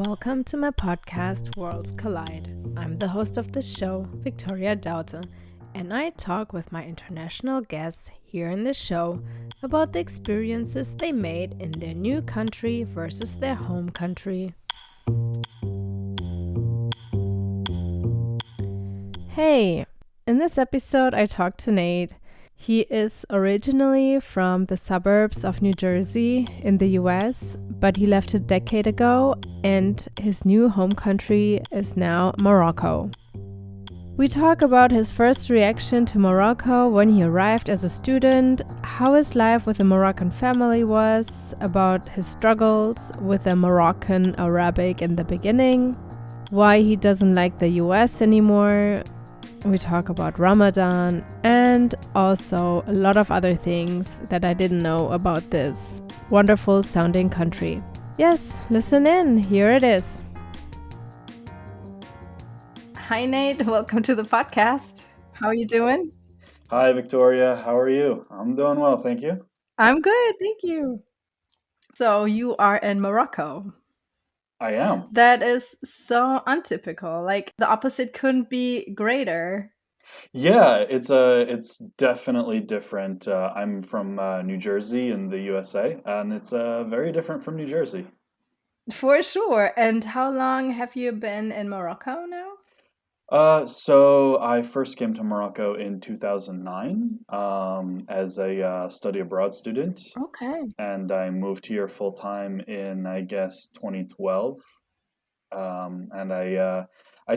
Welcome to my podcast, Worlds Collide. I'm the host of this show, Victoria Daute, and I talk with my international guests here in the show about the experiences they made in their new country versus their home country. Hey, in this episode, I talked to Nate. He is originally from the suburbs of New Jersey in the US, but he left a decade ago, and his new home country is now Morocco. We talk about his first reaction to Morocco when he arrived as a student, how his life with a Moroccan family was, about his struggles with a Moroccan Arabic in the beginning, why he doesn't like the US anymore. We talk about Ramadan and also a lot of other things that I didn't know about this wonderful sounding country. Yes, listen in. Here it is. Hi, Nate. Welcome to the podcast. How are you doing? Hi, Victoria. How are you? I'm doing well, thank you. I'm good. Thank you. So you are in Morocco. I am. That is so untypical. Like the opposite couldn't be greater. Yeah, it's definitely different. I'm from New Jersey in the USA, and it's very different from New Jersey. For sure. And how long have you been in Morocco now? So I first came to Morocco in 2009 as a study abroad student, Okay. and I moved here full time in, I guess, 2012. And I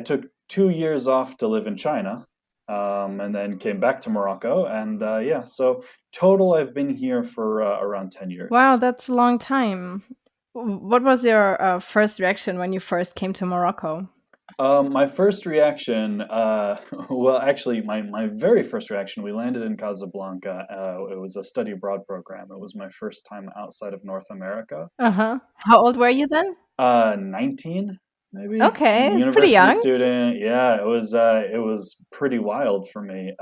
took 2 years off to live in China, and then came back to Morocco. And so total, I've been here for around 10 years. Wow, that's a long time. What was your first reaction when you first came to Morocco? My first reaction, well, actually, my very first reaction, we landed in Casablanca. It was a study abroad program. It was my first time outside of North America. Uh-huh. How old were you then? 19, maybe. Okay, pretty University young. student. Yeah, it was pretty wild for me.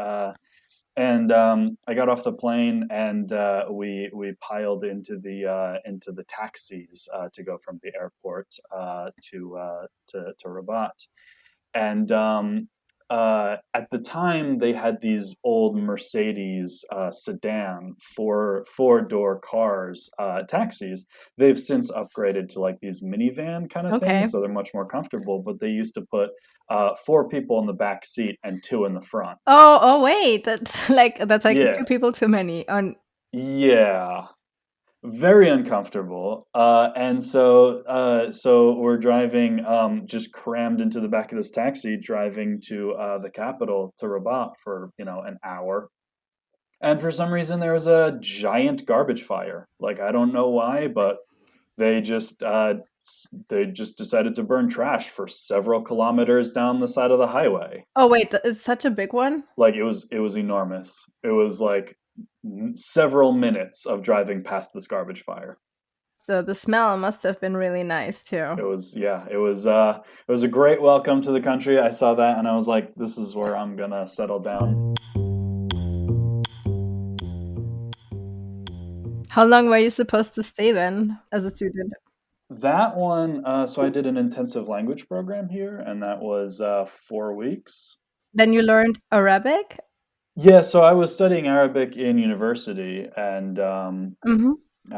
And I got off the plane, and we piled into the taxis to go from the airport to Rabat. And at the time, they had these old Mercedes sedan four-door cars, taxis. They've since upgraded to like these minivan kind of Okay. things, so they're much more comfortable. But they used to put 4 people in the back seat and 2 in the front. Oh, wait. That's like Yeah, 2 people too many. yeah, very uncomfortable. And so we're driving, just crammed into the back of this taxi, driving to the capital, to Rabat, for an hour. And for some reason, there was a giant garbage fire. Like, I don't know why, but they just decided to burn trash for several kilometers down the side of the highway. Oh, wait. It's such a big one? Like, it was enormous. It was like several minutes of driving past this garbage fire. So the smell must have been really nice too. It was a great welcome to the country. I saw that and I was like, this is where I'm gonna settle down. How long were you supposed to stay then as a student? That one, so I did an intensive language program here, and that was 4 weeks. Then you learned Arabic? Yeah, so I was studying Arabic in university, and Mm-hmm.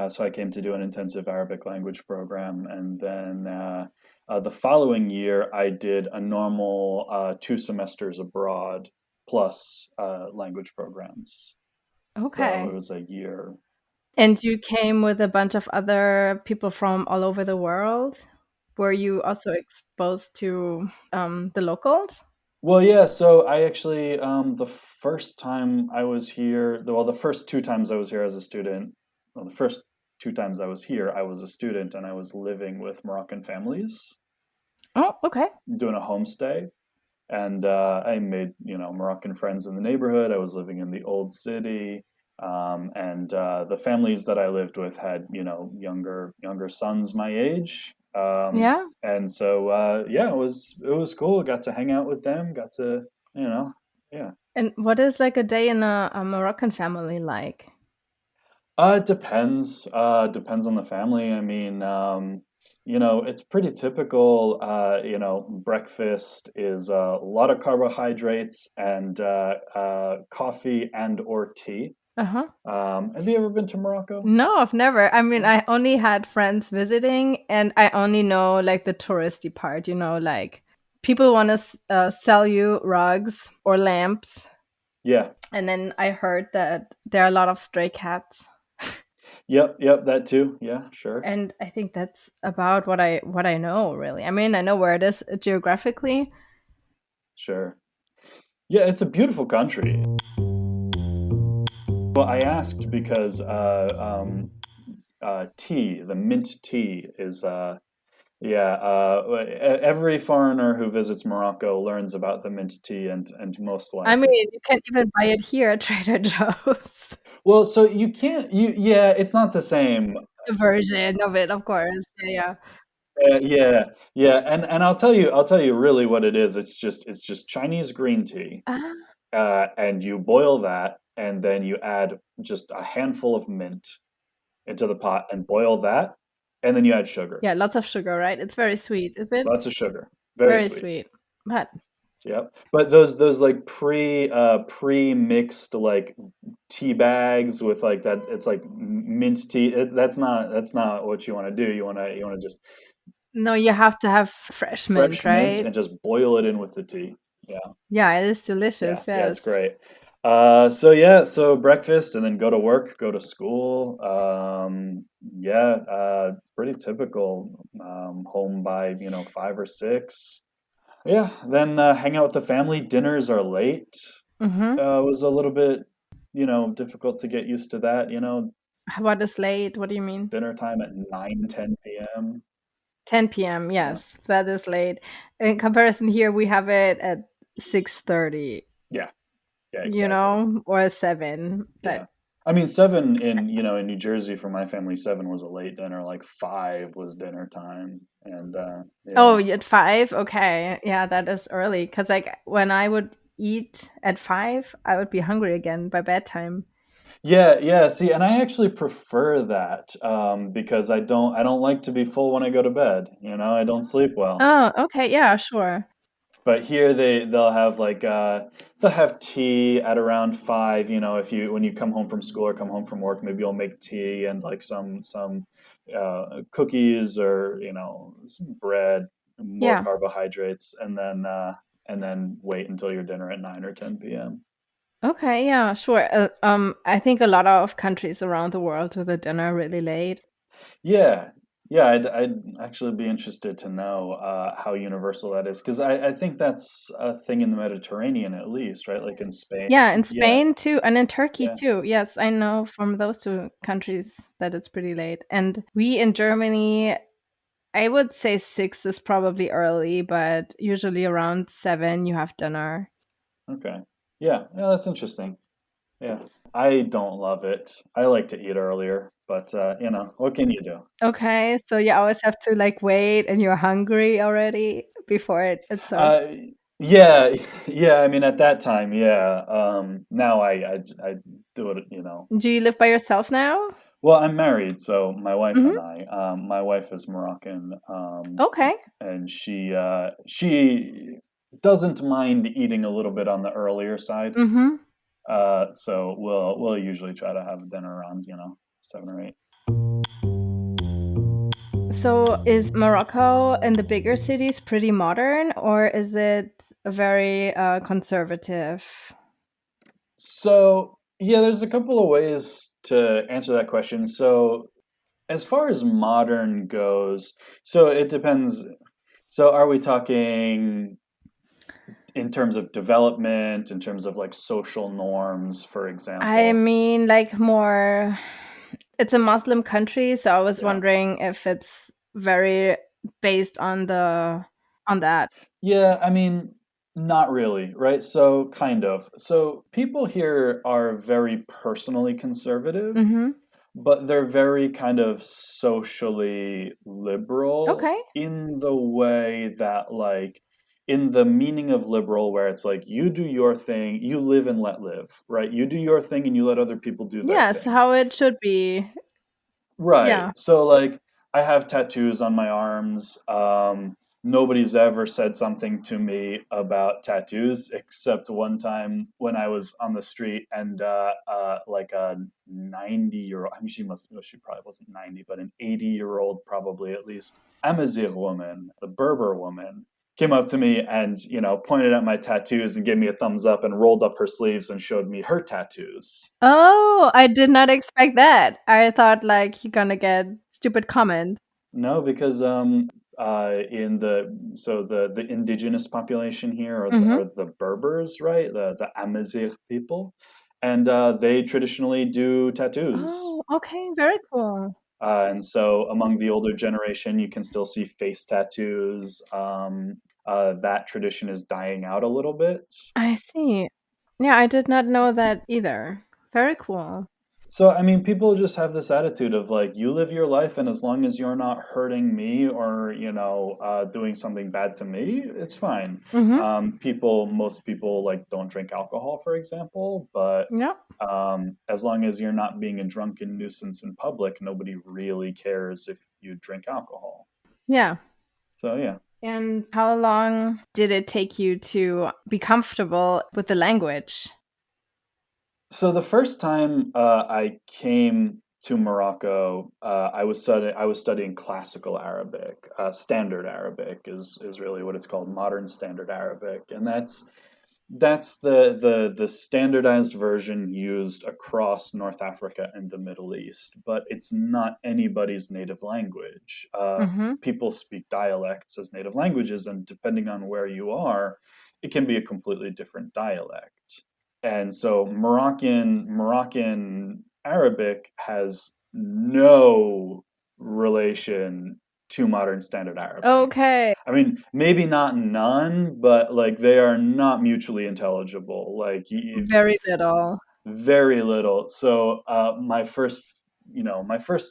so I came to do an intensive Arabic language program, and then the following year I did a normal 2 semesters abroad plus language programs. Okay. So it was a year. And you came with a bunch of other people from all over the world? Were you also exposed to the locals? Well, yeah, so I actually, the first time I was here, the first 2 times I was here as a student, well, the first 2 times I was here, I was a student and I was living with Moroccan families, Oh, okay. doing a homestay. And I made, Moroccan friends in the neighborhood. I was living in the old city. And the families that I lived with had, younger sons my age. Yeah. And so, yeah, it was cool. Got to hang out with them. Got to, yeah. And what is like a day in a Moroccan family like? It depends. Depends on the family. I mean, It's pretty typical. Breakfast is a lot of carbohydrates and coffee and or tea. Uh-huh. Have you ever been to Morocco? No, I've never. I mean, No? I only had friends visiting, and I only know like the touristy part, like people want to sell you rugs or lamps. Yeah. And then I heard that there are a lot of stray cats. Yep, that too. Yeah, sure. And I think that's about what I know, really. I mean, I know where it is geographically. Sure. Yeah, it's a beautiful country. Well, I asked because tea, the mint tea, is yeah. Every foreigner who visits Morocco learns about the mint tea, and most I like mean, it. you can't even buy it here at Trader Joe's. Well, so you can't. Yeah, it's not the same. A version of it, of course. Yeah, Yeah, and I'll tell you really what it is. It's just Chinese green tea, yeah. and you boil that, and then you add just a handful of mint into the pot and boil that, and then you add sugar. Yeah, lots of sugar, right? It's very sweet, is it? Lots of sugar. Very Very sweet. sweet. But Yep. But those like pre-mixed like tea bags with like that, it's like mint tea. That's not what you want to do. You want to just no, you have to have fresh mint, fresh mint right? and just boil it in with the tea. Yeah. Yeah, it is Yeah. delicious. Yeah, it's Yes. great. So breakfast and then go to work, go to school. Yeah, pretty typical. Home by 5 or 6. Yeah, then hang out with the family. Dinners are late. Mm-hmm. Was a little bit, difficult to get used to that. What is late? What do you mean? Dinner time at 9, 10 p.m. 10 p.m. Yeah, Yes, that is late. In comparison, here we have it at 6:30. yeah, yeah, exactly. Or 7. Yeah, But I mean 7 in New Jersey for my family. 7 was a late dinner. Like 5 was dinner time, and yeah. oh, at 5? Okay. Yeah, that is early. Because like when I would eat at 5, I would be hungry again by bedtime. Yeah, yeah. See, and I actually prefer that because I don't like to be full when I go to bed. I don't sleep well. Oh, okay. Yeah, sure. But here they'll have tea at around 5. If you when you come home from school or come home from work, maybe you'll make tea and like some cookies or some bread, more Yeah. carbohydrates, and then wait until your dinner at 9 or 10 p.m. Okay. Yeah, sure. I think a lot of countries around the world do the dinner really late. Yeah, yeah, I'd actually be interested to know how universal that is because I think that's a thing in the Mediterranean at least, right? Like in Spain. Yeah, in Yeah, Spain too, and in Turkey yeah. too. Yes, I know from those two countries that it's pretty late. And we in Germany, I would say 6 is probably early, but usually around 7 you have dinner. Okay. Yeah, yeah, that's interesting. Yeah. I don't love it. I like to eat earlier, but what can you do? Okay, so you always have to like wait and you're hungry already before it starts. Uh, yeah, yeah, I mean at that time, yeah. Now I do it. Do you live by yourself now? Well, I'm married, so my wife and Hmm. I. My wife is Moroccan, Okay. and she doesn't mind eating a little bit on the earlier side. Hmm. So we'll usually try to have dinner around 7 or 8. So is Morocco in the bigger cities pretty modern, or is it very conservative? So yeah, there's a couple of ways to answer that question. So as far as modern goes, so it depends. So are we talking in terms of development, in terms of like social norms, for I example? mean, like more, it's a Muslim country, so I was Yeah. wondering if it's very based on that. Yeah, I mean, not really, right? So kind of. So people here are very personally conservative, Mm-hmm. but they're very kind of socially liberal Okay. in the way that like in the meaning of liberal where it's like you do your thing, you live and let live, right? You do your thing and you let other people do their Yes, thing. how it should be. Right. Yeah. So like I have tattoos on my arms. Nobody's ever said something to me about tattoos except one time when I was on the street and like a 90-year-old, I mean, she probably wasn't 90, but an 80-year-old, probably at least, Amazigh woman, the Berber woman, came up to me and, pointed at my tattoos and gave me a thumbs up and rolled up her sleeves and showed me her tattoos. Oh, I did not expect that. I thought like you're gonna get stupid comment. No, because in the indigenous population here are Mm-hmm. the Berbers, right? The Amazigh people, and they traditionally do tattoos. Oh, okay, very cool. And so among the older generation, you can still see face tattoos. That tradition is dying out a little bit. I see. Yeah, I did not know that either. Very cool. So, I mean, people just have this attitude of like, you live your life, and as long as you're not hurting me or, doing something bad to me, it's fine. Mm-hmm. Most people like don't drink alcohol, for example, but Yeah. as long as you're not being a drunken nuisance in public, nobody really cares if you drink alcohol. Yeah. So, yeah. And how long did it take you to be comfortable with the language? So the first time I came to Morocco, I was studying classical Arabic. Standard Arabic is really what it's called, modern standard Arabic, and that's the standardized version used across North Africa and the Middle East. But it's not anybody's native language. Mm-hmm. People speak dialects as native languages, and depending on where you are, it can be a completely different dialect. And so Moroccan Arabic has no relation to modern standard Arabic. Okay. I mean, maybe not none, but like they are not mutually intelligible. Like Very little. very little. So my first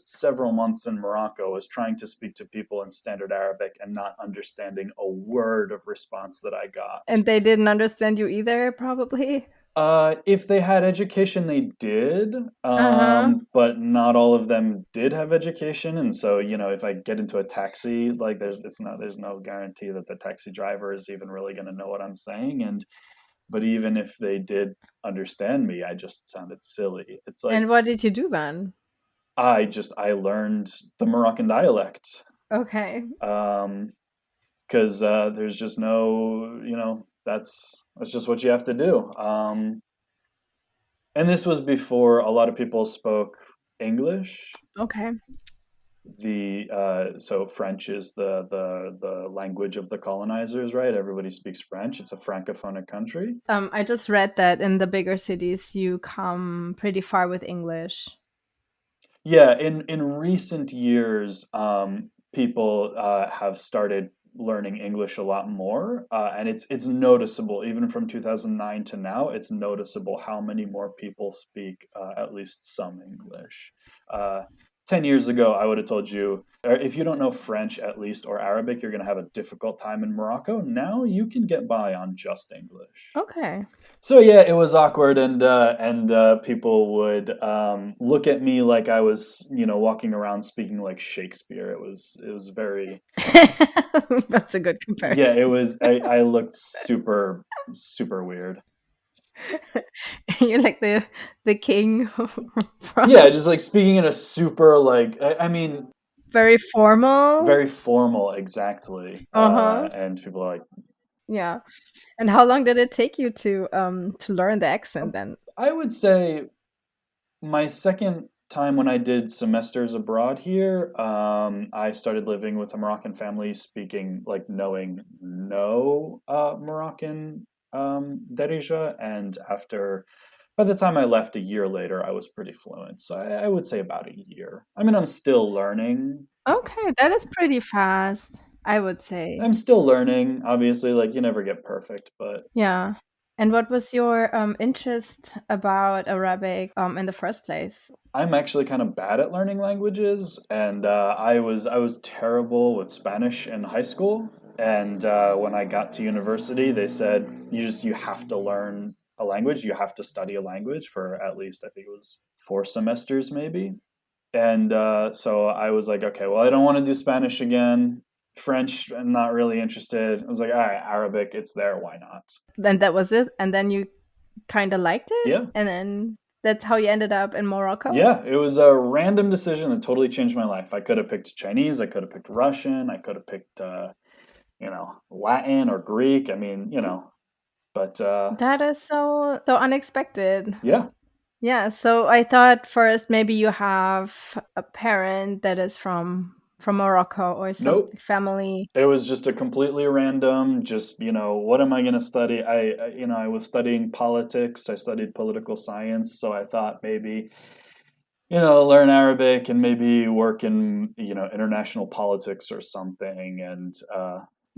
several months in Morocco was trying to speak to people in standard Arabic and not understanding a word of response that I got. And they didn't understand you either, probably. If they had education, they did, Uh-huh. but not all of them did have education. And so, if I get into a taxi, like there's no guarantee that the taxi driver is even really going to know what I'm saying. But even if they did understand me, I just sounded silly. It's like And what did you do then? I learned the Moroccan dialect, Okay. because there's just no, that's just what you have to do. And this was before a lot of people spoke English. Okay. So French is the language of the colonizers, right? Everybody speaks French. It's a francophonic country. I just read that in the bigger cities you come pretty far with English. Yeah, in recent years, people have started learning English a lot more, and it's noticeable. Even from 2009 to now, it's noticeable how many more people speak at least some English. 10 years ago, I would have told you, if you don't know French at least or Arabic, you're going to have a difficult time in Morocco. Now you can get by on just English. Okay. So yeah, it was awkward, and people would look at me like I was, walking around speaking like Shakespeare. It was very, That's a good yeah. comparison. It was. I looked super super weird. You're like the king from Yeah, just like speaking in a super like I mean very formal. very formal, exactly. Uh-huh. And people are like, Yeah. And how long did it take you to learn the accent then? I would say my second time when I did semesters abroad here, I started living with a Moroccan family, speaking like knowing no Moroccan Darija, and by the time I left a year later, I was pretty fluent. So I would say about a year. I mean, I'm still learning. Okay, that is pretty fast, I would say. I'm still learning. Obviously, like you never get perfect, but Yeah. And what was your interest about Arabic in the first place? I'm actually kind of bad at learning languages, and I was terrible with Spanish in high school. And when I got to university, they said you have to learn a language. You have to study a language for at least I think it was 4 semesters maybe. And so I was like, okay, well, I don't want to do Spanish again. French, I'm not really interested. I was like, all right, Arabic, it's there. Why not? Then that was it. And then you kind of liked it. Yeah. And then that's how you ended up in Morocco. Yeah, it was a random decision that totally changed my life. I could have picked Chinese. I could have picked Russian. I could have picked, Latin or Greek. I mean, but That is so unexpected. yeah. Yeah, so I thought first maybe you have a parent that is from Morocco or some Nope. family. It was just a completely random, just, what am I going to study? I was studying politics. I studied political science. So I thought maybe, learn Arabic and maybe work in, international politics or something. And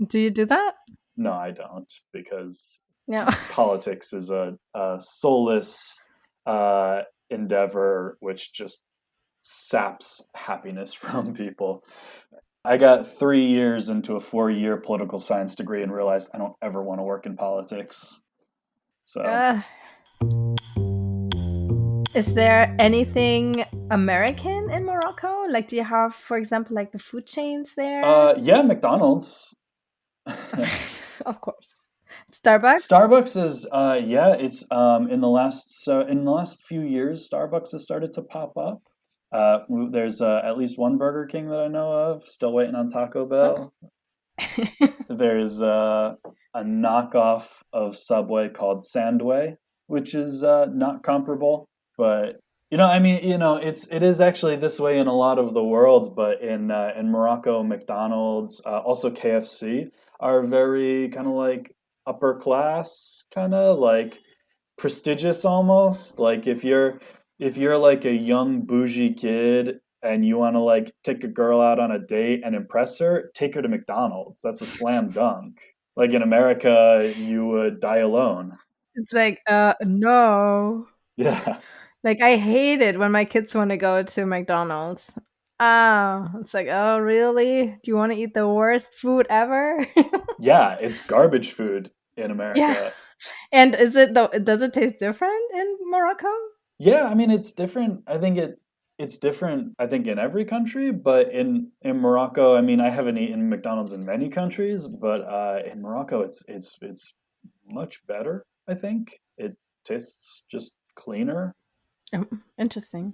Do you do that? no, I don't, because Yeah. politics is a soulless endeavor, which just saps happiness from people. I got 3 years into a 4-year political science degree and realized I don't ever want to work in politics. So, Uh, is there anything American in Morocco? Like, do you have, for example, like the food chains there? yeah, McDonald's. Of course. Starbucks? Starbucks is it's in the last few years Starbucks has started to pop up. There's at least one Burger King that I know of. Still waiting on Taco Bell. There's a knockoff of Subway called Sandway, which is not comparable, but it is actually this way in a lot of the world. But in Morocco, McDonald's, also KFC, are very kind of like upper class, kind of like prestigious almost. Like if you're like a young bougie kid and you want to like take a girl out on a date and impress her, take her to McDonald's. That's a slam dunk. Like in America, you would die alone. It's like, no. Yeah. Like, I hate it when my kids want to go to McDonald's. Ah, it's like, oh, really? Do you want to eat the worst food ever? Yeah, it's garbage food in Yeah. America. And does it taste different in Morocco? Yeah, I mean it's different. It's different I think in every country, but in Morocco, I mean I haven't eaten McDonald's in many countries, but in Morocco it's much better, I think. It tastes just cleaner. Oh, interesting.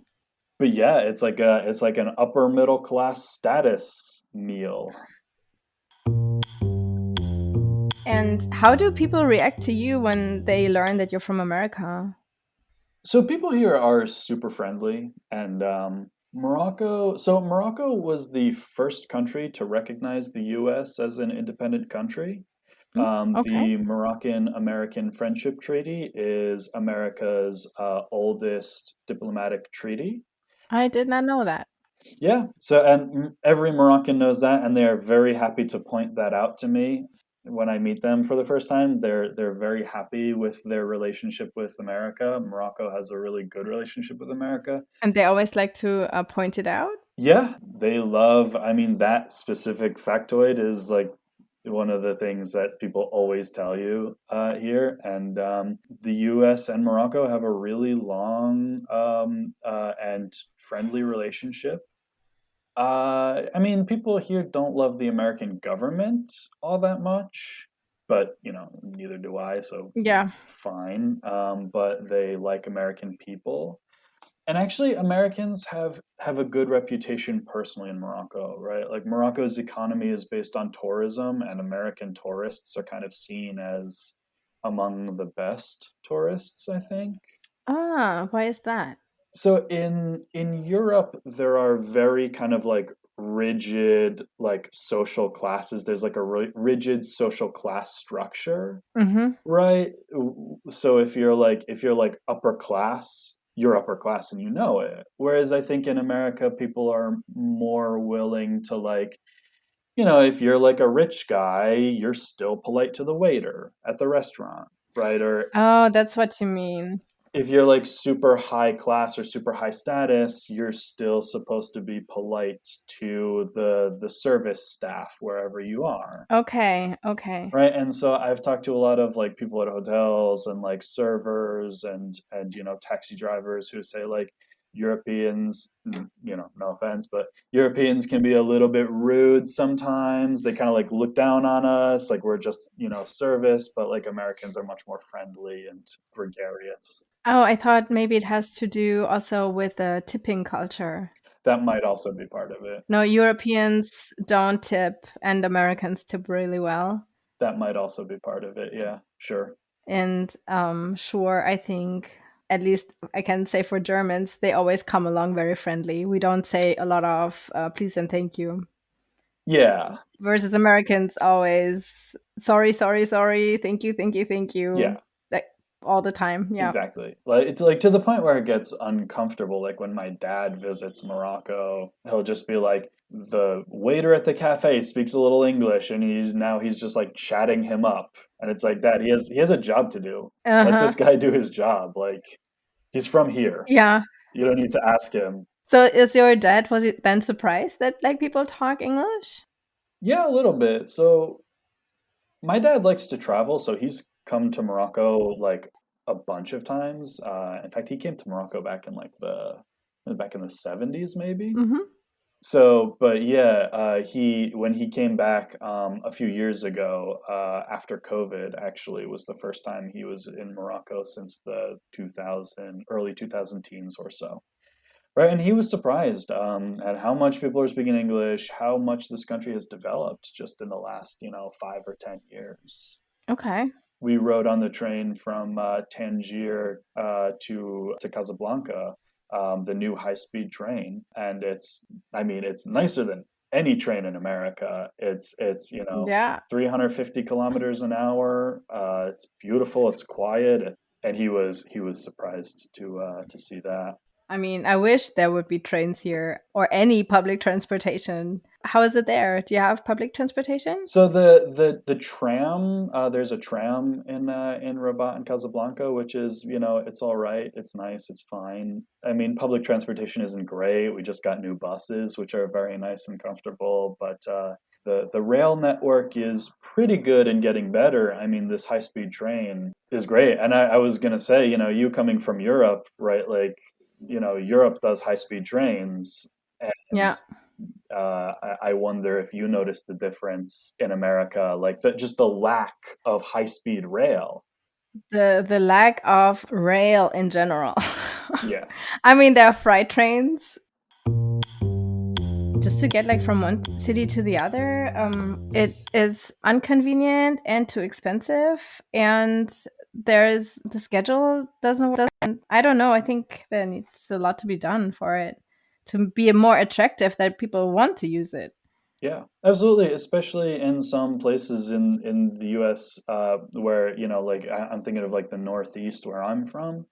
But yeah, it's like an upper middle class status meal. And how do people react to you when they learn that you're from America? So people here are super friendly, and Morocco was the first country to recognize the U.S. as an independent country. Mm, okay. The Moroccan-American Friendship Treaty is America's oldest diplomatic treaty. I did not know that. Yeah, so and every Moroccan knows that, and they are very happy to point that out to me when I meet them for the first time. They're very happy with their relationship with America. Morocco has a really good relationship with America. And they always like to point it out. Yeah, they love. I mean, that specific factoid is like one of the things that people always tell you here. And the U.S. and Morocco have a really long and friendly relationship. I mean, people here don't love the American government all that much, but neither do I, so Yeah. it's fine. But they like American people, and actually, Americans have a good reputation personally in Morocco, right? Like Morocco's economy is based on tourism, and American tourists are kind of seen as among the best tourists, I think. Ah, why is that? So in Europe, there are very kind of like rigid like social classes. There's like a rigid social class structure, Mm-hmm. right? So if you're like upper class, you're upper class and you know it. Whereas I think in America, people are more willing to like, if you're like a rich guy, you're still polite to the waiter at the restaurant, right? Or Oh, that's what you mean. if you're like super high class or super high status, you're still supposed to be polite to the service staff wherever you are. Okay, okay. Right. And so I've talked to a lot of like people at hotels and like servers and taxi drivers who say like, Europeans, no offense, but Europeans can be a little bit rude sometimes. They kind of like look down on us, like we're just, service, but like Americans are much more friendly and gregarious. Oh, I thought maybe it has to do also with the tipping culture. That might also be part of it. No, Europeans don't tip and Americans tip really well. That might also be part of it. Yeah, sure. And sure, I think, at least I can say for Germans, they always come along very friendly. We don't say a lot of please and thank you. Yeah. Versus Americans always sorry, thank you. Yeah. Like all the time. Yeah. Exactly. Like it's like to the point where it gets uncomfortable. Like when my dad visits Morocco, he'll just be like, the waiter at the cafe speaks a little English, and he's just like chatting him up. And it's like, Dad, he has a job to do. Let this guy do his job. Like, he's from here. Yeah. You don't need to ask him. So is your dad, was he then surprised that like people talk English? Yeah, a little bit. So my dad likes to travel, so he's come to Morocco like a bunch of times. In fact, he came to Morocco back in the 70s, maybe. Mm-hmm. So, but yeah, when he came back a few years ago, after COVID, actually was the first time he was in Morocco since the early 2000 teens or so. Right, and he was surprised at how much people are speaking English, how much this country has developed just in the last, 5 or 10 years. Okay. We rode on the train from Tangier to Casablanca, the new high-speed train, and it's nicer than any train in America. It's Yeah. 350 kilometers an hour. It's beautiful. It's quiet, and he was surprised to see that. I mean, I wish there would be trains here or any public transportation. How is it there? Do you have public transportation? So the tram, there's a tram in Rabat and Casablanca, which is, it's all right, it's nice, it's fine. I mean, public transportation isn't great. We just got new buses, which are very nice and comfortable, but the rail network is pretty good and getting better. I mean, this high-speed train is great. And I was gonna say, you coming from Europe, right? Like, Europe does high-speed trains, and Yeah. I wonder if you noticed the difference in America, like just the lack of high-speed rail. The lack of rail in general. Yeah. I mean, there are freight trains. Just to get like from one city to the other, it is inconvenient and too expensive, and the schedule doesn't. I don't know. I think there needs a lot to be done for it to be more attractive that people want to use it. Yeah, absolutely. Especially in some places in the U.S. Where like I'm thinking of like the Northeast where I'm from.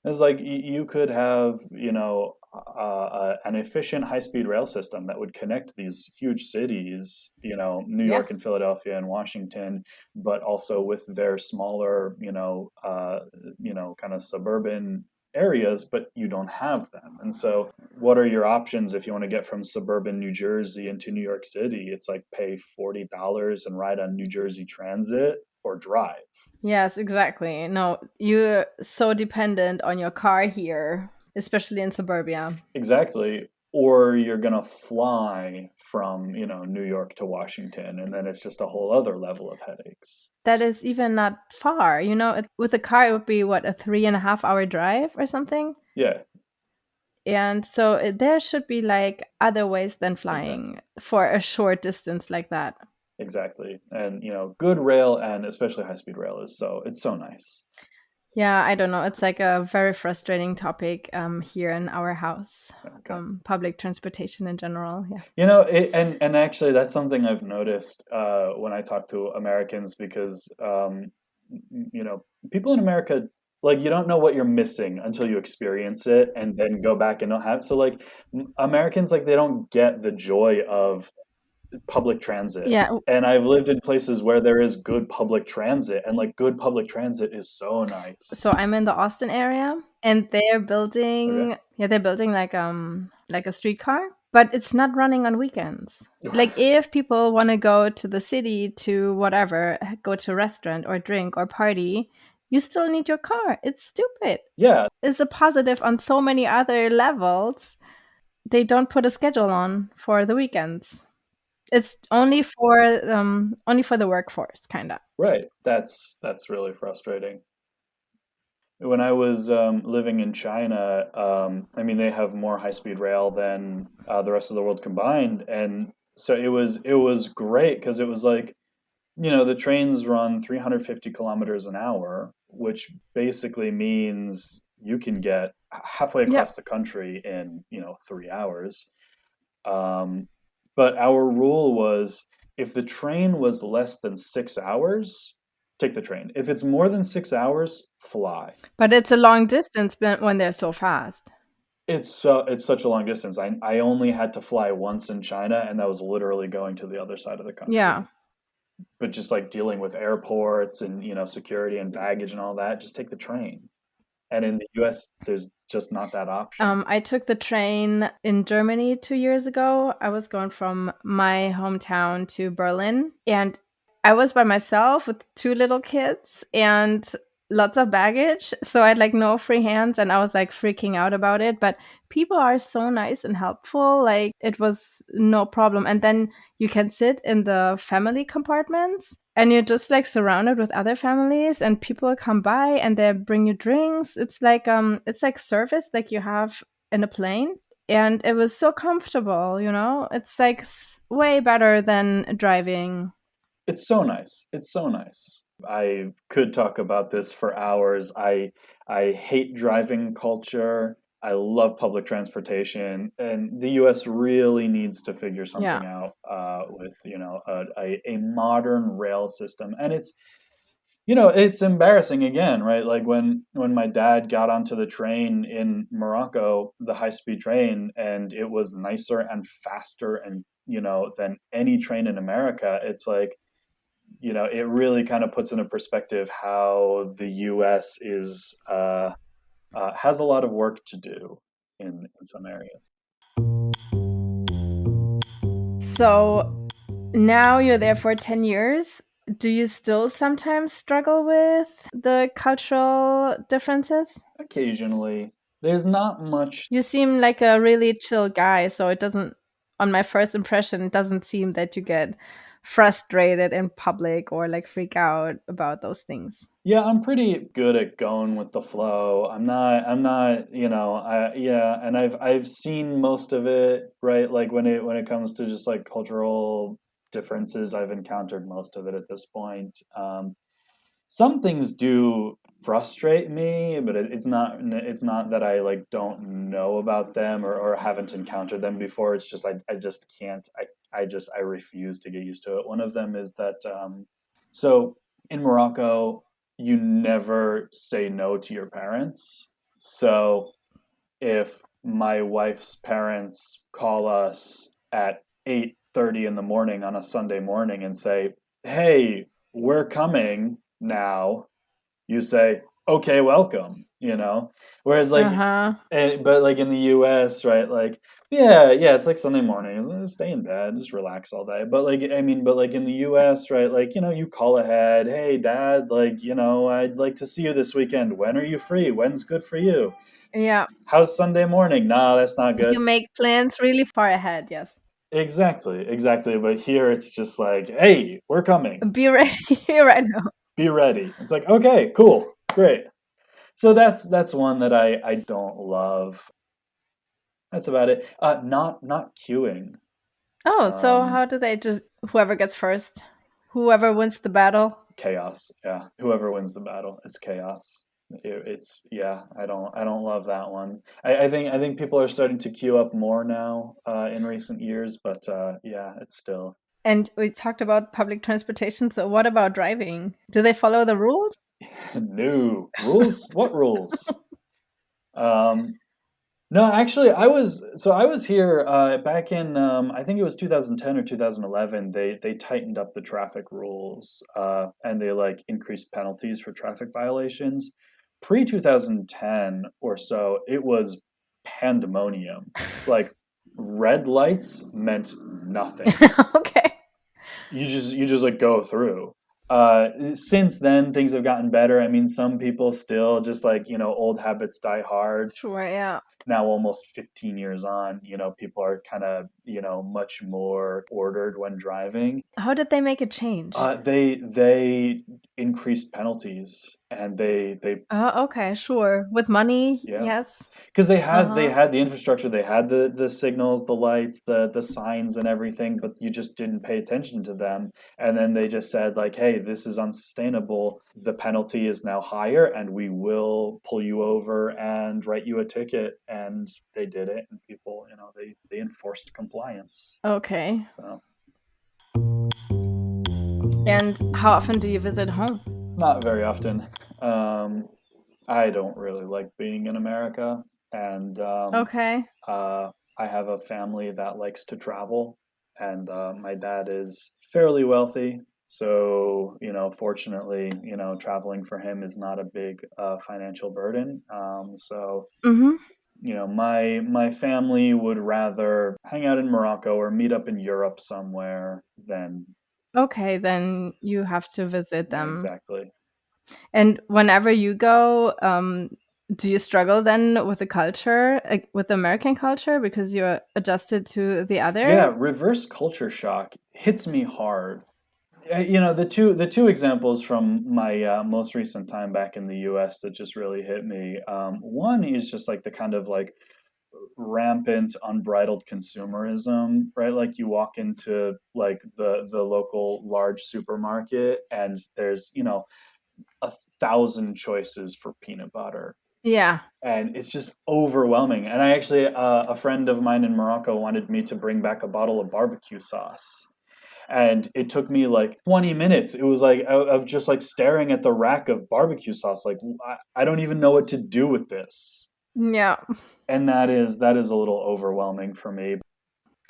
It's like you could have an efficient high-speed rail system that would connect these huge cities, New Yeah. York and Philadelphia and Washington, but also with their smaller, kind of suburban areas, but you don't have them. And so what are your options if you want to get from suburban New Jersey into New York City? It's like pay $40 and ride on New Jersey Transit or drive. Yes, exactly. No, you're so dependent on your car here, especially in suburbia. Exactly. Or you're going to fly from, New York to Washington, and then it's just a whole other level of headaches. That is even not far. With a car, it would be what, a 3.5 hour drive or something? Yeah. And so there should be like other ways than flying for a short distance like that. Exactly. And, good rail and especially high-speed rail it's so nice. Yeah, I don't know. It's like a very frustrating topic here in our house. Okay. Public transportation in general. Yeah. And actually that's something I've noticed when I talk to Americans because, people in America, like, you don't know what you're missing until you experience it and then go back and don't have. So like Americans, like, they don't get the joy of public transit. Yeah. And I've lived in places where there is good public transit, and like good public transit is so nice. So I'm in the Austin area, and they're building they're building like a streetcar, but it's not running on weekends. Like if people want to go to the city to whatever, go to a restaurant or drink or party, You still need your car. It's stupid. Yeah, It's a positive on so many other levels. They don't put a schedule on for the weekends. It's only for the workforce, kind of. right. That's really frustrating. When I was living in China, I mean, they have more high-speed rail than the rest of the world combined, and so it was great because it was like, the trains run 350 kilometers an hour, which basically means you can get halfway Yep. across the country in 3 hours. Um, but our rule was if the train was less than 6 hours, take the train. If it's more than 6 hours, fly. But it's a long distance when they're so fast. It's such a long distance. I only had to fly once in China, and that was literally going to the other side of the Yeah. country. But just like dealing with airports and security and baggage and all that, just take the train. And in the US, there's just not that option. I took the train in Germany 2 years ago. I was going from my hometown to Berlin, and I was by myself with two little kids and lots of baggage. So I had like no free hands, and I was like freaking out about it. But people are so nice and helpful. Like it was no problem. And then you can sit in the family compartments, and you're just like surrounded with other families, and people come by and they bring you drinks. It's like service like you have in a plane, and it was so comfortable. It's like way better than driving. It's so nice. It's so nice. I could talk about this for hours. I hate driving culture. I love public transportation, and the U.S. really needs to figure Yeah. something out with a modern rail system. And it's embarrassing again, right? Like when my dad got onto the train in Morocco, the high-speed train, and it was nicer and faster and than any train in America. It's like it really kind of puts into perspective how the U.S. has a lot of work to do in some areas. So now you're there for 10 years. Do you still sometimes struggle with the cultural differences? Occasionally, there's not much. You seem like a really chill guy, so it doesn't, on my first impression, it doesn't seem that you get frustrated in public or like freak out about those things. Yeah, I'm pretty good at going with the flow. I'm not, yeah, and I've seen most of it, right? Like when it comes to just like cultural differences, I've encountered most of it at this point. Some things do frustrate me, but it's not that I like don't know about them or haven't encountered them before. It's just I just can't. I refuse to get used to it. One of them is that so in Morocco, you never say no to your parents. So if my wife's parents call us at 8:30 in the morning on a Sunday morning and say, "Hey, we're coming now," you say, "Okay, welcome." Whereas but like in the US, right? Like, yeah, it's like Sunday morning. Stay in bed, just relax all day. But like, I mean, but like in the US, right? Like, you call ahead. Hey, Dad, like, I'd like to see you this weekend. When are you free? When's good for you? Yeah. How's Sunday morning? Nah, that's not good. You make plans really far ahead, yes. Exactly. But here it's just like, hey, we're coming. Be ready right now. Be ready. It's like, okay, cool, great. So that's one that I don't love. That's about it. Not queuing. Oh, so how do they just whoever gets first, whoever wins the battle? Chaos. Yeah, whoever wins the battle, it's chaos. It's yeah. I don't love that one. I think people are starting to queue up more now in recent years, but yeah, it's still. And we talked about public transportation. So what about driving? Do they follow the rules? No rules. What rules? Um, No, actually, I was here back in I think it was 2010 or 2011. They tightened up the traffic rules and they like increased penalties for traffic violations. Pre 2010 or so, it was pandemonium. Like red lights meant nothing. Okay. You just like go through. Since then, things have gotten better. I mean, some people still just like, old habits die hard. Sure, yeah. Now, almost 15 years on, people are kind of, much more ordered when driving. How did they make a change? They increased penalties, and they Oh, okay, sure. With money, yeah, yes. because they Uh-huh. had the infrastructure, they had the signals, the lights, the signs, and everything, but you just didn't pay attention to them. And then they just said like, "Hey, this is unsustainable. The penalty is now higher, and we will pull you over and write you a ticket." And they did it, and people, they enforced compliance. Okay. So And how often do you visit home? not very often. I don't really like being in America, and Okay. I have a family that likes to travel, and my dad is fairly wealthy. So, fortunately, traveling for him is not a big financial burden. So, Mm-hmm. my family would rather hang out in Morocco or meet up in Europe somewhere than, Okay, then you have to visit yeah, them. exactly. And whenever you go, do you struggle then with the culture, with the American culture, because you're adjusted to the Yeah, other? reverse culture shock hits me hard. The two examples from my most recent time back in the U.S. that just really hit me. One is just like the kind of like rampant, unbridled consumerism, right? Like you walk into like the local large supermarket, and there's 1,000 choices for peanut butter, Yeah. and it's just overwhelming. And I actually, a friend of mine in Morocco wanted me to bring back a bottle of barbecue sauce, and it took me like 20 minutes. It was like of just like staring at the rack of barbecue sauce, like I don't even know what to do with this. Yeah. And that is a little overwhelming for me.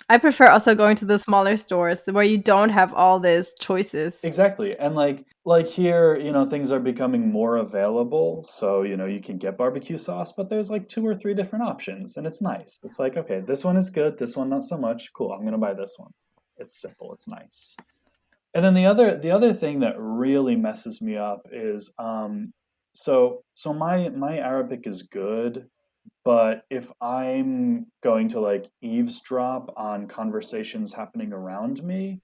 I prefer also going to the smaller stores where you don't have all these choices. Exactly. And like here, things are becoming more available, so you can get barbecue sauce, but there's like two or three different options, and it's nice. It's like, okay, this one is good, this one not so much. Cool, I'm going to buy this one. It's simple, it's nice. And then the other thing that really messes me up is so my Arabic is good, but if I'm going to like eavesdrop on conversations happening around me,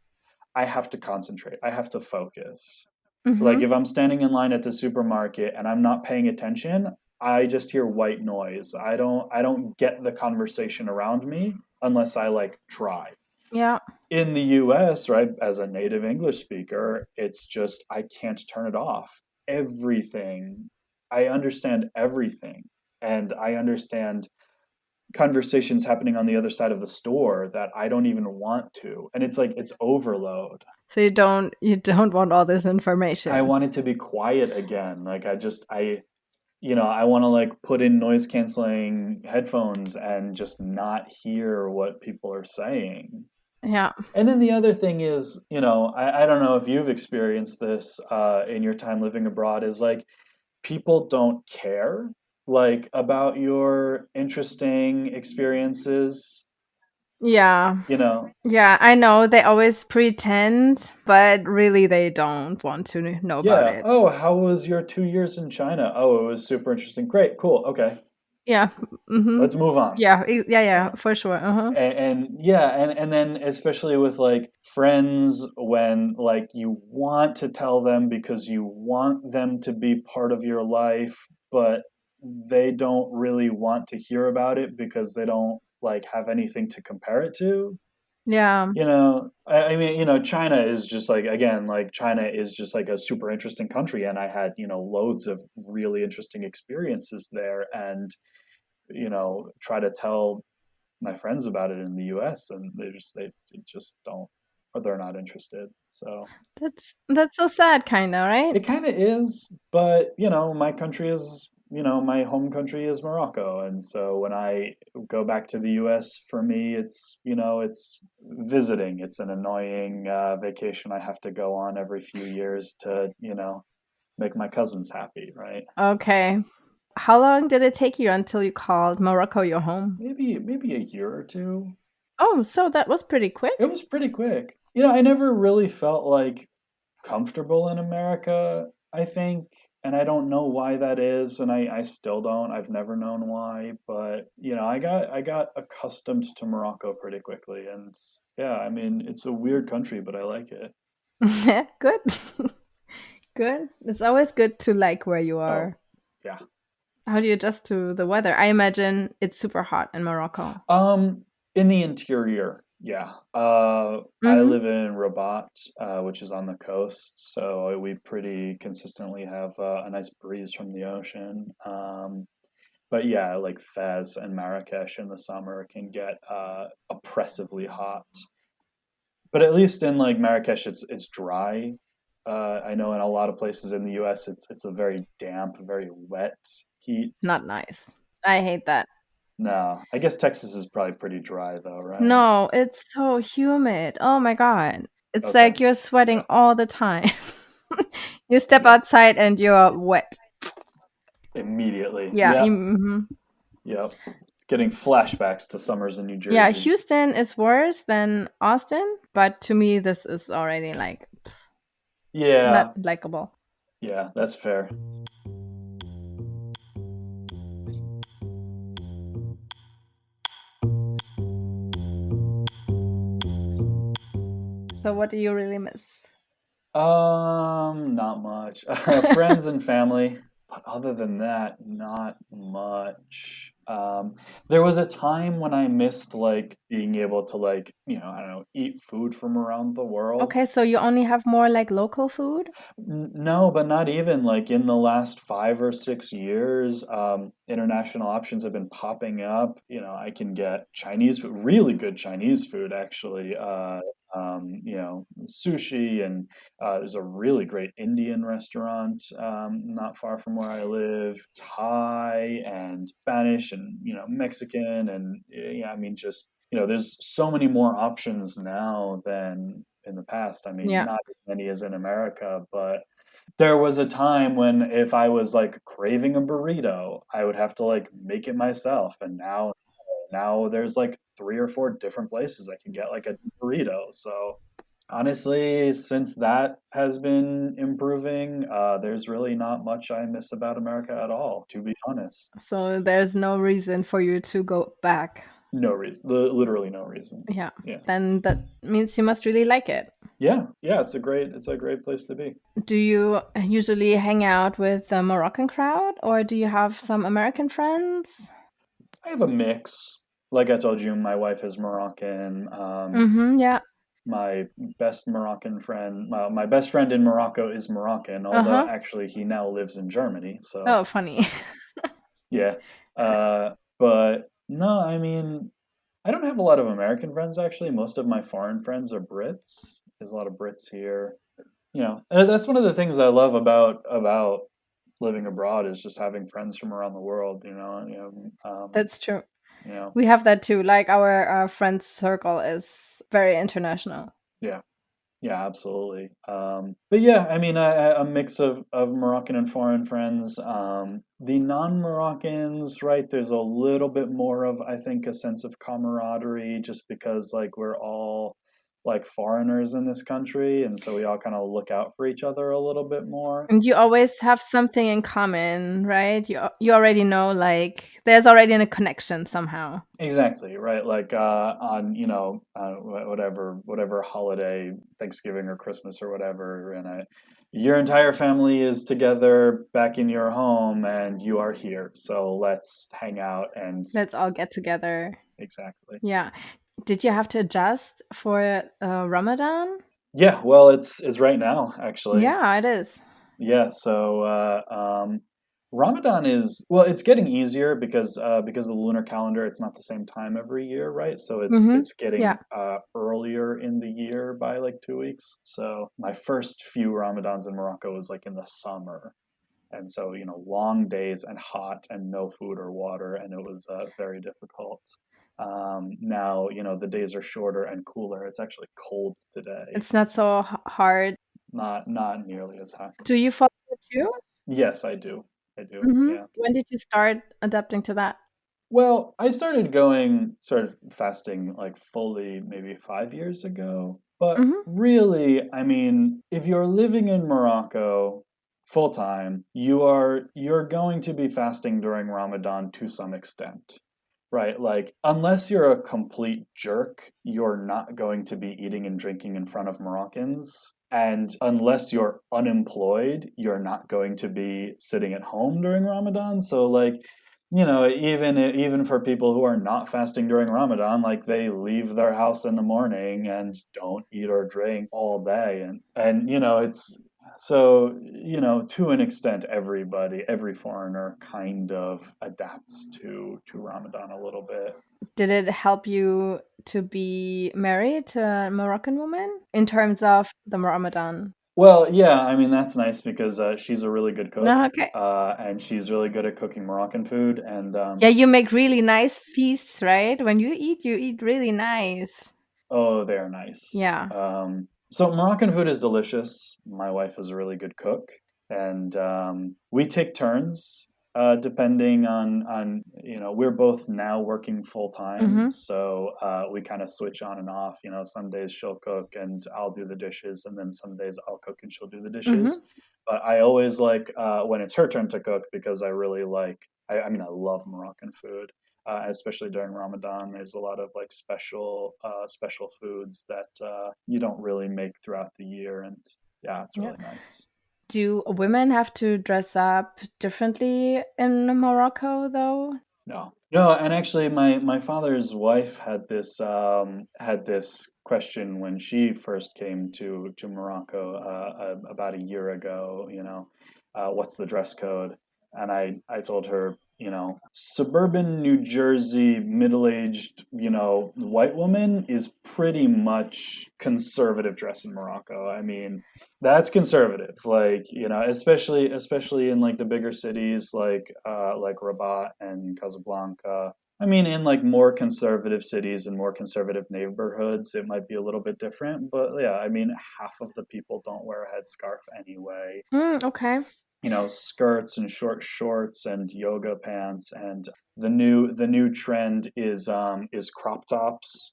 I have to concentrate. I have to focus. Like Mm-hmm. if I'm standing in line at the supermarket and I'm not paying attention, I just hear white noise. I don't get the conversation around me unless I like try. Yeah. In the US, right, as a native English speaker, it's just I can't turn it off. Everything. I understand everything. And I understand conversations happening on the other side of the store that I don't even want to. And it's like it's overload. So you don't want all this I information. want it to be quiet again. Like I want to like put in noise canceling headphones and just not hear what people are saying. Yeah. And then the other thing is, I don't know if you've experienced this in your time living abroad, is like people don't care like about your interesting experiences, Yeah. you know. Yeah, I know they always pretend, but really they don't want to know about Yeah. it. Oh, how was your 2 years in China? Oh, it was super interesting. Great, cool. Okay, Yeah. Mm-hmm. let's move on. Yeah. Yeah. Yeah. Yeah. For sure. Uh-huh. And yeah, and then especially with like friends, when like you want to tell them because you want them to be part of your life, but they don't really want to hear about it because they don't like have anything to compare it to. Yeah. I mean, China is just like, again, like China is just like a super interesting country, and I had loads of really interesting experiences there, and try to tell my friends about it in the US, and they just don't, or they're not interested. So That's so sad, kind of, right? it kind of is, but my home country is Morocco, and so when I go back to the US, for me it's visiting. It's an annoying vacation I have to go on every few years to make my cousins happy, right? Okay. How long did it take you until you called Morocco your home? Maybe a year or two. Oh, so that was pretty It quick. was pretty quick. I never really felt like comfortable in America, I think. And I don't know why that is, and I still don't. I've never known why, but I got accustomed to Morocco pretty quickly, and yeah, I mean, it's a weird country, but I like it. Good. Good. It's always good to like where you Oh, are. yeah. How do you adjust to the weather? I imagine it's super hot in Morocco. Um, in the interior, yeah. I Mm-hmm. live in Rabat, which is on the coast, so we pretty consistently have a nice breeze from the ocean. But yeah, like Fez and Marrakesh in the summer can get oppressively hot. But at least in like Marrakesh, it's dry. I know in a lot of places in the U.S., it's a very damp, very wet heat. Not nice. I hate that. No, I guess Texas is probably pretty dry though, right? No, it's so humid. Oh my God. It's Okay. like you're Yeah. sweating all the time. You step Yeah. outside and you're wet. Immediately. Yeah. Yeah. Mhm. Yep. It's getting flashbacks to summers in New Yeah, Jersey. Houston is worse than Austin, but to me, this is already like not Yeah. likable. Yeah, that's fair. So, what do you really miss? Not much. Friends and family, but other than that, not much. There was a time when I missed like being able to like, I don't know, eat food from around the world. Okay, so you only have more like local food? No, but not even like in the last 5 or 6 years, international options have been popping up. I can get Chinese food, really good Chinese food, actually. Sushi, and there's a really great Indian restaurant not far from where I live, Thai and Spanish and Mexican, and yeah, I mean, just there's so many more options now than in the past. I mean, Yeah. not as many as in America, but there was a time when if I was like craving a burrito, I would have to like make it myself. And now there's like 3 or 4 different places I can get like a burrito. So honestly, since that has been improving, there's really not much I miss about America at all, to be honest. So, there's no reason for you to go back. No reason, literally no reason. Yeah. Yeah. Then that means you must really like it. Yeah, yeah, it's a great place to be. Do you usually hang out with the Moroccan crowd or do you have some American friends? I have a mix. Like I told you, my wife is Moroccan. Mm-hmm. Yeah. My best Moroccan friend, my best friend in Morocco is Moroccan, although Uh-huh. actually he now lives in Germany. So Oh, funny. yeah, but no, I mean, I don't have a lot of American friends actually. Most of my foreign friends are Brits. There's a lot of Brits here. And that's one of the things I love about living abroad is just having friends from around the world. That's true. You know, We have that too. Like our friends circle is very international. yeah. Yeah, absolutely. But yeah, I mean, a mix of Moroccan and foreign friends. The non-Moroccans, right? There's a little bit more of, I think, a sense of camaraderie, just because like we're all like foreigners in this country, and so we all kind of look out for each other a little bit more. And you always have something in common, right? You already know like there's already a connection somehow. Exactly, right? Like on whatever holiday, Thanksgiving or Christmas or whatever, and your entire family is together back in your home, and you are here. So let's hang out and Let's all get together. exactly. Yeah. Did you have to adjust for Ramadan? Yeah, well, it's right now actually. Yeah, it is. Yeah, so Ramadan is well, it's getting easier because of the lunar calendar. It's not the same time every year, right? So it's Mm-hmm. it's getting Yeah. earlier in the year by like 2 weeks. So my first few Ramadans in Morocco was like in the summer, and so long days and hot and no food or water, and it was very difficult. Now the days are shorter and cooler. It's actually cold today. It's not so hard. Not nearly as hot. Do you follow it too? Yes, I do. I do. Mm-hmm. Yeah. When did you start adapting to that? Well, I started fasting like fully maybe 5 years ago. But really, I mean, if you're living in Morocco full time, you're going to be fasting during Ramadan to some extent. Right? Like, unless you're a complete jerk, you're not going to be eating and drinking in front of Moroccans. And unless you're unemployed, you're not going to be sitting at home during Ramadan. So, like, even for people who are not fasting during Ramadan, like they leave their house in the morning and don't eat or drink all day, and it's so, to an extent, every foreigner kind of adapts to Ramadan a little bit. Did it help you to be married to a Moroccan woman in terms of the Ramadan? Well, yeah, I mean, that's nice because she's a really good cook, Okay. and she's really good at cooking Moroccan food. And Yeah, you make really nice feasts, right? When you eat really nice. oh, they're nice. Yeah. So Moroccan food is delicious. My wife is a really good cook, and we take turns depending on we're both now working full time, so we kind of switch on and off. Some days she'll cook and I'll do the dishes, and then some days I'll cook and she'll do the dishes. But I always like when it's her turn to cook because I really like. I mean, I love Moroccan food. Especially during Ramadan, there's a lot of like special foods that you don't really make throughout the year, and yeah, it's really nice. Do women have to dress up differently in Morocco, though? No, and actually, my father's wife had this question when she first came to Morocco about a year ago. What's the dress code? And I told her, suburban New Jersey, middle-aged, white woman is pretty much conservative dress in Morocco. I mean, that's conservative, like, especially in like the bigger cities like Rabat and Casablanca. I mean, in like more conservative cities and more conservative neighborhoods, it might be a little bit different, but yeah, I mean, half of the people don't wear a headscarf anyway. Okay. Skirts and short shorts and yoga pants, and the new trend is crop tops.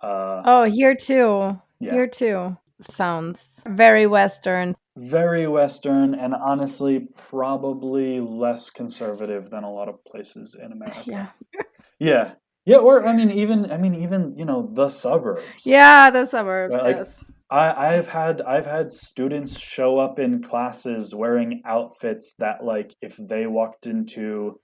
Here too. Yeah. Here too. Sounds very Western. Very Western, and honestly, probably less conservative than a lot of places in America. Yeah. Yeah, or I mean, even the suburbs. Yeah, the suburbs. Right? Like, Yes. I've had students show up in classes wearing outfits that, like, if they walked into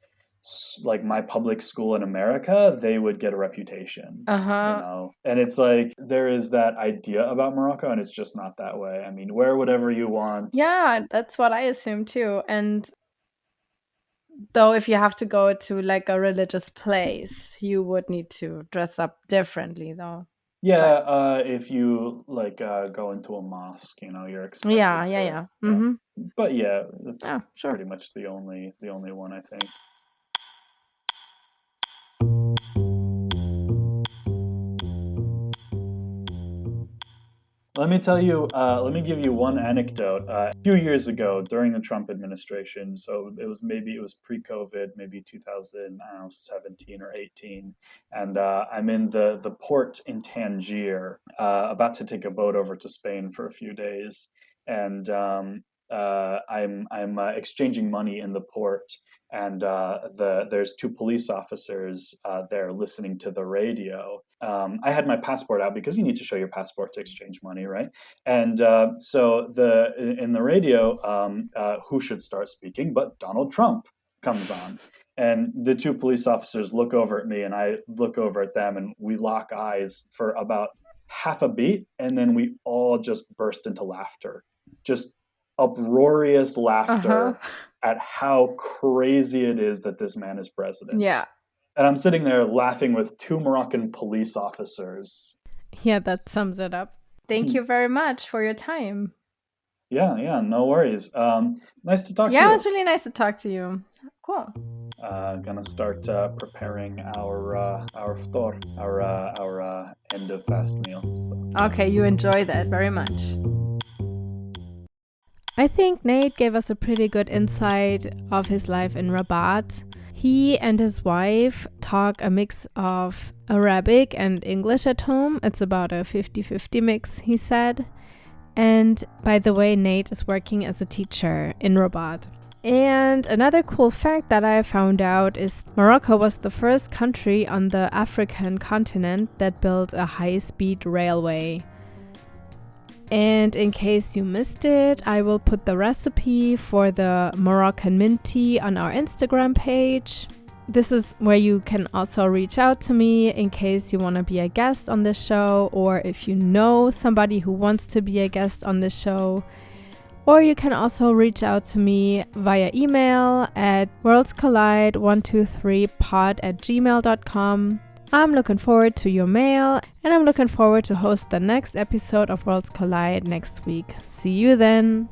like my public school in America, they would get a reputation. And it's like there is that idea about Morocco, and it's just not that way. I mean, wear whatever you want. Yeah, that's what I assume too. And though if you have to go to like a religious place, you would need to dress up differently, though. Yeah, if you like go into a mosque, you're expected to. Yeah. But yeah, that's sure. pretty much the only one, I think. Let me give you one anecdote. A few years ago, during the Trump administration, so it was pre-COVID, maybe 2017 or 18, and I'm in the port in Tangier, about to take a boat over to Spain for a few days, and I'm exchanging money in the port, and there's two police officers there listening to the radio. I had my passport out because you need to show your passport to exchange money, right? And so in the radio, who should start speaking but Donald Trump comes on. And the two police officers look over at me, and I look over at them, and we lock eyes for about half a beat, and then we all just burst into laughter. Just uproarious laughter at how crazy it is that this man is president. Yeah. And I'm sitting there laughing with two Moroccan police officers. Yeah, that sums it up. Thank you very much for your time. Yeah, no worries. Nice to talk to you. Yeah, it was really nice to talk to you. Cool. Gonna start preparing our iftar, our end of fast meal. So. Okay, you enjoy that very much. I think Nate gave us a pretty good insight of his life in Rabat. He and his wife talk a mix of Arabic and English at home. It's about a 50-50 mix, he said. And by the way, Nate is working as a teacher in Rabat. And another cool fact that I found out is Morocco was the first country on the African continent that built a high-speed railway. And in case you missed it, I will put the recipe for the Moroccan mint tea on our Instagram page. This is where you can also reach out to me in case you want to be a guest on this show, or if you know somebody who wants to be a guest on this show. Or you can also reach out to me via email at worldscollide123pod@gmail.com. I'm looking forward to your mail, and I'm looking forward to host the next episode of Worlds Collide next week. See you then!